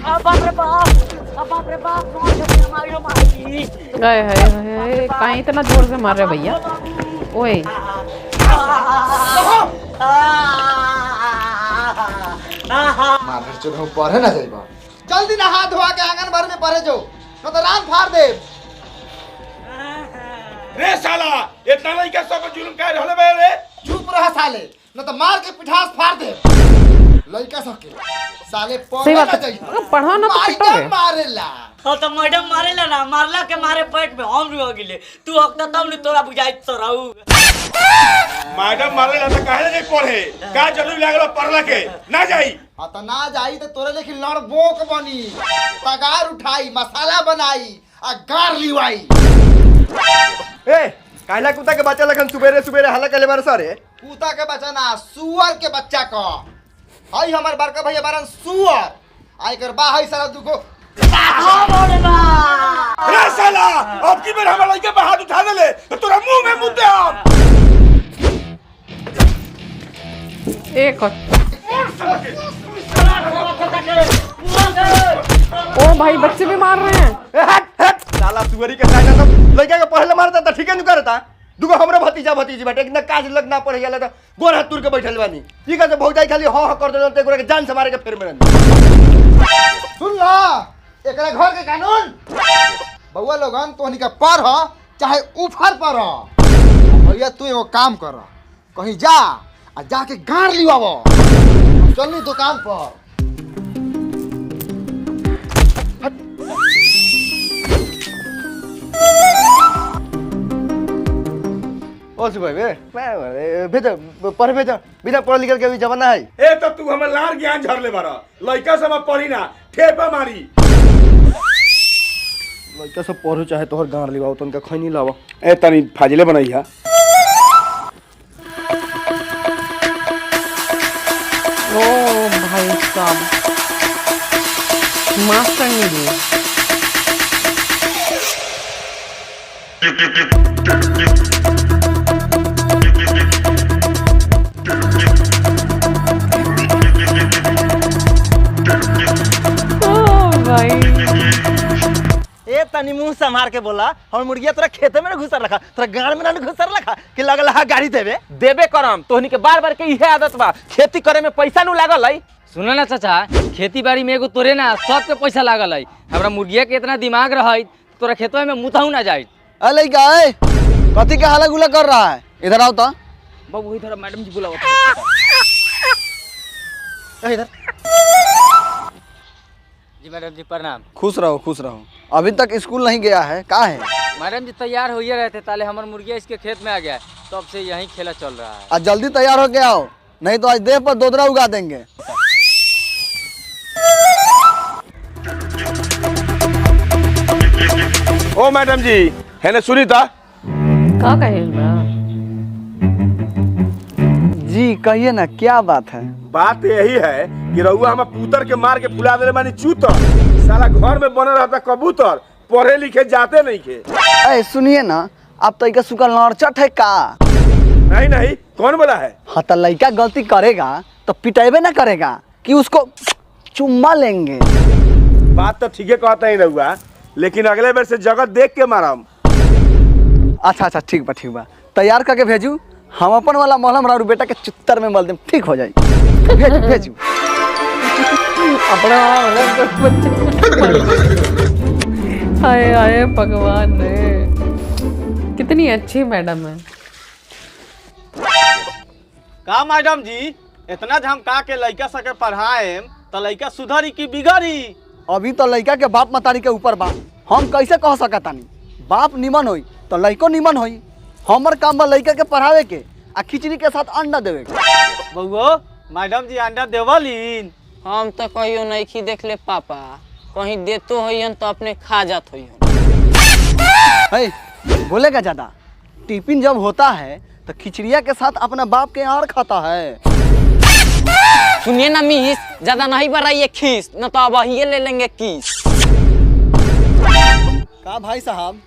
बाप रे बाप कौन से मारियो मारी। हाय हाय हाय कहीं इतना जोर से मार रहे भैया। ओए मार चल हम पढ़े ना जाइबा। जल्दी नहा धोआ के आंगन भर में पढ़े जो न तो रात फाड़ दे। रे साला इतना लड़का सब जुल्म कर रहले बे रे। चुप रह साले न तो मार के पिठास फाड़ दे। लड़का सबके साले सही पढ़े बात ना है। जाइबा। पढ़ो ना तो पिटोगे। मारेला हाँ तो मैडम मारेला ना, मारला के मारे पेट में हम हो गिले। तू हकता तब नहीं तोरा बुझाई तो रहू। मैडम मारे ला त काहे नहीं पढ़े का जरूरी लागल पढ़ला के ना जाई। आ तो ना जाई तो तोरे लेकिन लड़ बोक बनी, पगार उठाई, मसाला बनाई आ गार लिवाई। ए काला कुत्ता के बच्चा लगन सुबेरे सुबेरे हल्ला करे बार सारे। कुत्ता के बच्चा ना सुअर के बच्चा का हई हमर बड़का भैया बारन सुअर आई कर बा हई सारा दुगो। रे साला अब की बेर हमरा लड़के पे हाथ उठा देले तो तोरा मुंह में मुद्दे हम। एक ओ भाई बच्चे भी मार रहे हैं। ए हट हट साला सुअरी के साइना सब लड़का के पहले मारता त ठीके न करता। दुगो हमरा भतीजा भतीजी बाटे एक काज लग ना पड़ गेला त गोर हाथ तुर के बैठल बानी। ठीक है से भौजाई खाली ह ह कर देलन त एकरा के जान से मारे के फेर में। सुन ला एकरा घर के कानून बउआ लोगन तोहनी का पर ह चाहे ऊपर पर ह। भैया तू एगो काम कर कहीं जा आ जाके गाड़ लिवाव। चलनी दुकान पर। ओ सुबह बे भेज पढ़ भेज बिना पढ़ लिखल के अभी जमाना है। ए तो तू हमर लार ज्ञान झरले बारा लड़का सब पढ़ी ना ठेपा मारी। लड़का सब पढ़ो चाहे तोहर गाड़ लिवाओ तनका खैनी लावा। ए तनी फाजिले बनैया। ओ भाई साहब मास्टर नहीं है। ए तनी मुंह संभार के बोला हम मुर्गिया तोरा खेते में ना घुसर रखा तोरा गाड़ में ना घुसर रखा कि लगल हा गाड़ी देबे करम तोहनी के बार बार के इहे आदत बा। खेती करे में पैसा नु लागल है। सुनो ना चाचा खेती बाड़ी में एगो तोरे ना सबके पैसा लागल है। हमरा मुर्गिया के इतना दिमाग रही तोरा खेतवा में मुताऊ ना जाए। अरे लइका ए कथी के हल्ला गुला कर रहा है इधर आओ तो। बाबू इधर मैडम जी बुलाओ। इधर जी मैडम जी प्रणाम। खुश रहो अभी तक स्कूल नहीं गया है का है। मैडम जी तैयार होइए रहे थे ताले हमार मुर्गिया इसके खेत में आ गया है तब से यही खेला चल रहा है। आज जल्दी तैयार हो के आओ नहीं तो आज देह पर दोदरा उगा देंगे। ओ मैडम जी है ने सुनी था का कहे जी कहिए ना क्या बात है। बात यही है कि रउआ हम पुतर के मार के फुला देले मानी चूतर। साला घर में बने रहता कबूतर पढ़े लिखे जाते नहीं के। ए सुनिए ना आप तो इका सुकल नरचट है का। नहीं कौन बोला है। हाँ तो लड़का गलती करेगा तो पिटाइबे ना करेगा कि उसको चुम्मा लेंगे। बात तो ठीक है कहता ही रहुआ लेकिन अगले बार से जगह देख के मारम। अच्छा ठीक बा तैयार करके भेजू हम अपन वाला मलहम रारू बेटा के चित्तर में मल देम ठीक हो जाए। भेजू अपना हाय हाय भगवान ने कितनी अच्छी मैडम है। का मैडम जी इतना झमका के लड़का सके पढ़ाए तो लड़का सुधरी की बिगड़ी। अभी तो लड़का के बाप मतारी के ऊपर बा हम कैसे कह सकतानी। बाप निमन होई तो लड़को निमन होई। हमर काम बा लड़का के पढ़ावे के आ खिचड़ी के साथ अंडा देवे के। बउओ मैडम जी अंडा देवलीन। हम तो कहियो नहीं खी देख ले पापा कहीं देतो होइहन तो अपने खा जात होइहन। है बोलेगा ज्यादा। टिफिन जब होता है तो खिचड़िया के साथ अपना बाप के आड़ खाता है। सुनिए ना मिस ज्यादा नहीं बढ़ाइए खीस न तो अब ये ले लेंगे किस। का भाई साहब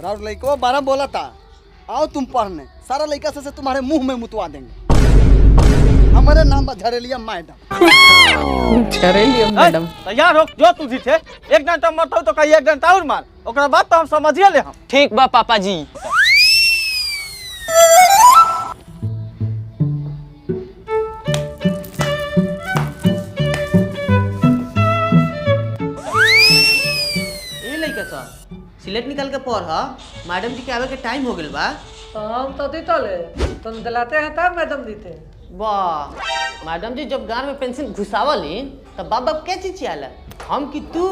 राउर लड़को 12 बोला था आओ तुम पढ़ने सारा लड़का से तुम्हारे मुंह में मुतवा देंगे। हमारे नाम पर झरेलिया मैडम। झरेलिया मैडम। तैयार हो जो तू जीते। एक डंटा मरता तो कहीं एक डंटा और मार, ओकरा बाद तो हम समझिए ले हम। ठीक बा पापा जी। ए लइका सा सिलेट निकाल के पढ़। मैडम जी के आवे के टाइम हो गेल बा। हम तो दीतले तुम दिलाते हैं तब मैडम दीते। वाह मैडम जी जब गार में पेंसिल घुसावली तब बाप बाप क्या चीज आला हम कि तू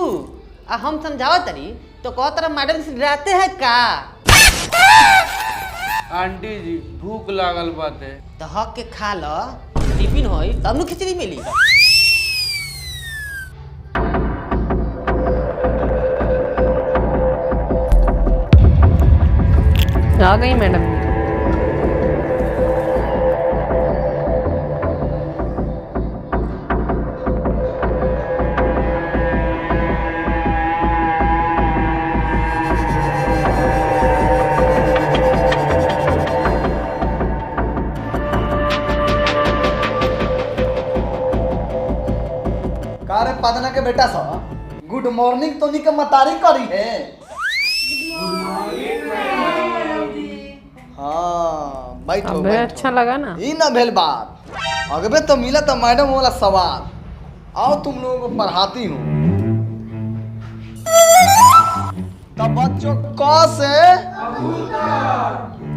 आ हम समझावा तरी तो कह तरह मैडम से डराते हैं का। आंटी जी भूख लागल बाटे। तो हक के खा लो, टिफिन होई तब नु खिचड़ी मिली। आ गई मैडम। कारे पादना के बेटा सा गुड मॉर्निंग तो निके मतारी करी है। हाँ बैठो अबे बैठो। अच्छा लगा ना। ई ना भेल बात। अगबे तो मिला तो मैडम वाला सवाल। आओ तुम लोगों को पढ़ाती हूँ। तो बच्चों क से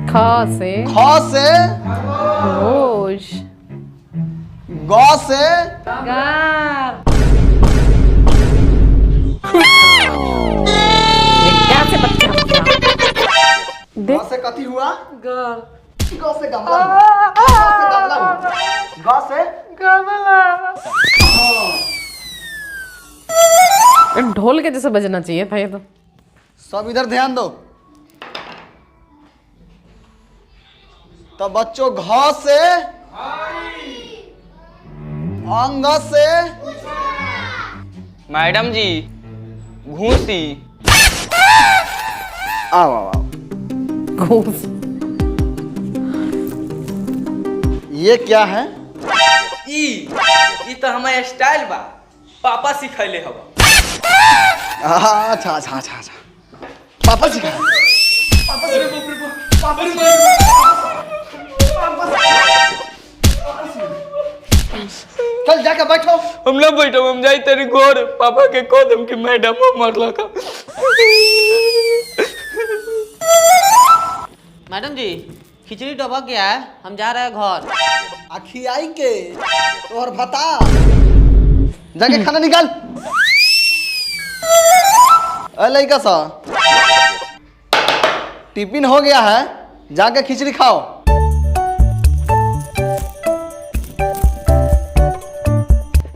ख से रोज ग से गार क्या से बच्चा ग से कथी हुआ? गार ग से गमला हुआ। ग से गमला हुआ। ग से गमला। ढोल के जैसे बजना चाहिए था ये तो। सब इधर ध्यान दो। तो बच्चों घ से अंग से मैडम जी घूसी। आओ आओ आओ। घूस। ये क्या है? ई तो हमारा स्टाइल बा, पापा सिखैले हवा। अच्छा अच्छा अच्छा अच्छा पापा जी चल जाके बैठो। हम ना बैठो, हम जाई तेरी घर पापा के कह दम कि मैडम मरला का। मैडम जी खिचड़ी डबक गया है, हम जा रहे हैं घर। आखियाई के तोहर भता जाके खाना निकाल। अरे लइका सा टिफिन हो गया है, जाके खिचड़ी खाओ।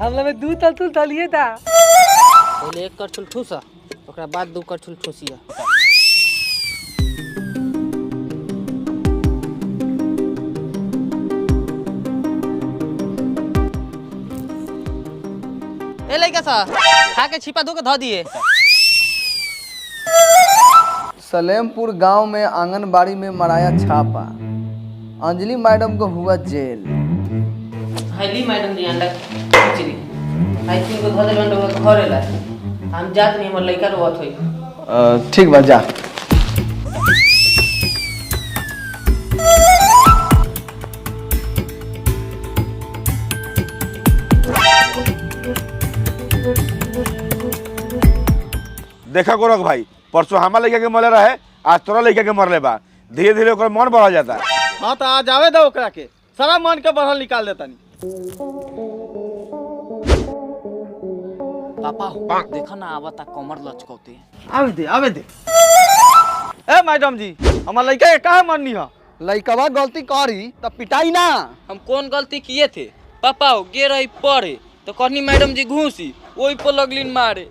हम लोग में दूध तल तलिए था। पहले एक करछुल ठूसा, ओकरा बाद दू करछुल ठूसिया। ए लइका सा खा के छिपा धो के धो दिए। सलेमपुर गांव में आंगनबाड़ी में मराया छापा, अंजलि मैडम को हुआ जेल। हैली मैडम जी अंडा खिचड़ी आई थिंक को धो दे अंडा घरे ला। हम जात नहीं हमर लइका रोवत होई। ठीक बा जा। देखा गोरख भाई, परसों हमारा लड़का के मरले रहे, आज तोरा लड़का के मरले बा। धीरे धीरे ओकर मन बढ़ जाता है। हाँ तो आज आवे दो ओकरा के, सारा मन के बढ़ल निकाल देता नहीं। पापा देखो ना आवता कमर लचकौते। आवे दे। ए मैडम जी हमार लड़का के काहे मरनी है? लइकवा गलती करी तब पिटाई ना। हम कौन गलती किए थे? पापा हो गे रही पढ़े तो कहनी मैडम जी घूसी, वही पर लगलिन मारे।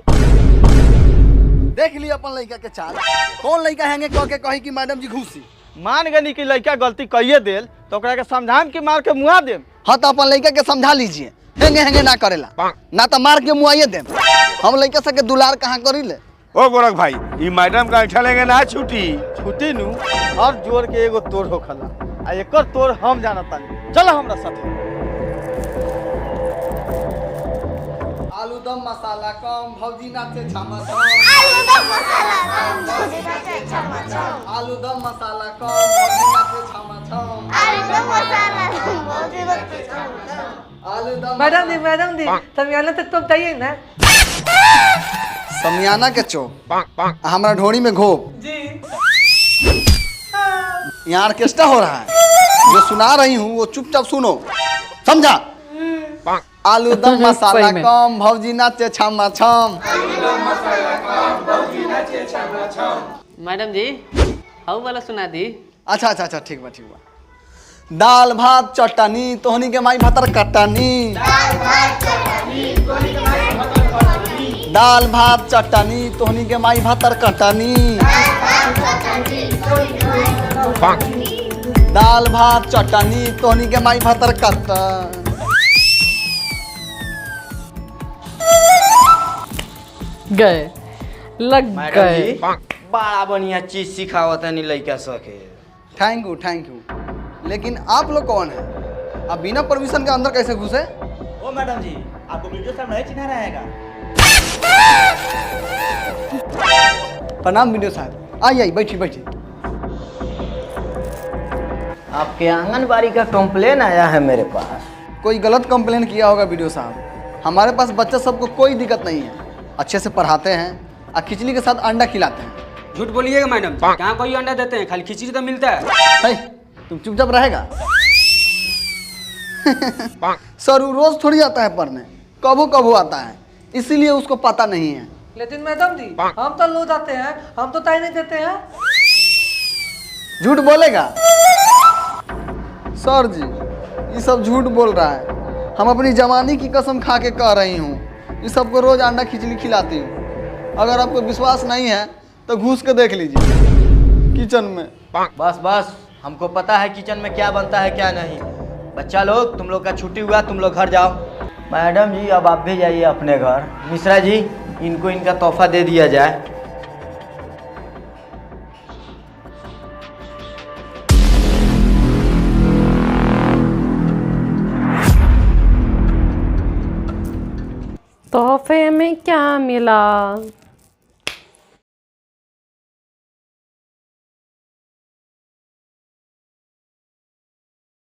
देख ली अपन लइका के चाल। कौन लइका हैंगे कह के कही कि मैडम जी घूसी। मान गनी कि लड़का गलती कहिए देल तो ओकरा के समझाम कि मार के मुआ देम। हाँ तो अपन लइका के समझा लीजिए, हेंगे हेंगे ना करेला, ना तो मार के मुआइए देम। हम लइका सबके दुलार कहाँ करी ले। ओ गोरख भाई, ये मैडम का ऐठा लेंगे ना छुट्टी। छुट्टी नु हर जोर के एगो तोड़ होखला, आ एकर तोड़ हम जानता नहीं। चलो हमरा साथे। आलूदम मसाला कम भौजी नाचे छम छम आलूदम मसाला कम भौजी नाचे छम छम आलूदम मसाला कम भौजी नाचे छम छम आलूदम मसाला कम भौजी नाचे छम छम आलूदम मैडम जी समियाना तक तो चाहिए ना। समियाना के चौक हमारा ढोड़ी में घोप जी यहाँ ऑर्केस्ट्रा हो रहा है, जो सुना रही हूँ वो चुपचाप सुनो, समझा? आलूदम मसाला सही में। कम भौजी नाचे छम छम। मैडम जी हाउ वाला सुना दी। अच्छा ठीक बा। दाल भात चटनी तोहनी के माई भातर कटनी दाल भात चटनी तोहनी के माई भातर कटनी दाल भात चटनी तोहनी के माई भातर कटन गए लग गए। बड़ा बढ़िया चीज सिखावत है लड़का सके। थैंक यू लेकिन आप लोग कौन है? आप बिना परमिशन के अंदर कैसे घुसे? ओ मैडम जी, आपको वीडियो साहब नहीं चिन्हा रहेगा। प्रणाम वीडियो साहब, आइए बैठिए। आपके आंगनबाड़ी का कंप्लेन आया है मेरे पास। कोई गलत कंप्लेन किया होगा वीडियो साहब। हमारे पास बच्चे सबको कोई दिक्कत नहीं है, अच्छे से पढ़ाते हैं और खिचड़ी के साथ अंडा खिलाते हैं। झूठ बोलिएगा मैडम, कहाँ कोई अंडा देते हैं, खाली खिचड़ी तो मिलता है। तुम चुपचाप रहेगा। सर वो रोज थोड़ी आता है पढ़ने, कबो आता है, इसीलिए उसको पता नहीं है। लेकिन मैडम जी हम तो लो जाते हैं, हम तो टाइम नहीं देते हैं। झूठ बोलेगा सर जी, ये सब झूठ बोल रहा है। हम अपनी जवानी की कसम खा के कह रही हूँ, ये सबको रोज अंडा खिचड़ी खिलाती हूँ। अगर आपको विश्वास नहीं है तो घुस के देख लीजिए किचन में। बस हमको पता है किचन में क्या बनता है क्या नहीं। बच्चा लोग तुम लोग का छुट्टी हुआ, तुम लोग घर जाओ। मैडम जी अब आप भी जाइए अपने घर। मिश्रा जी इनको इनका तोहफा दे दिया जाए। तोहफे में क्या मिला?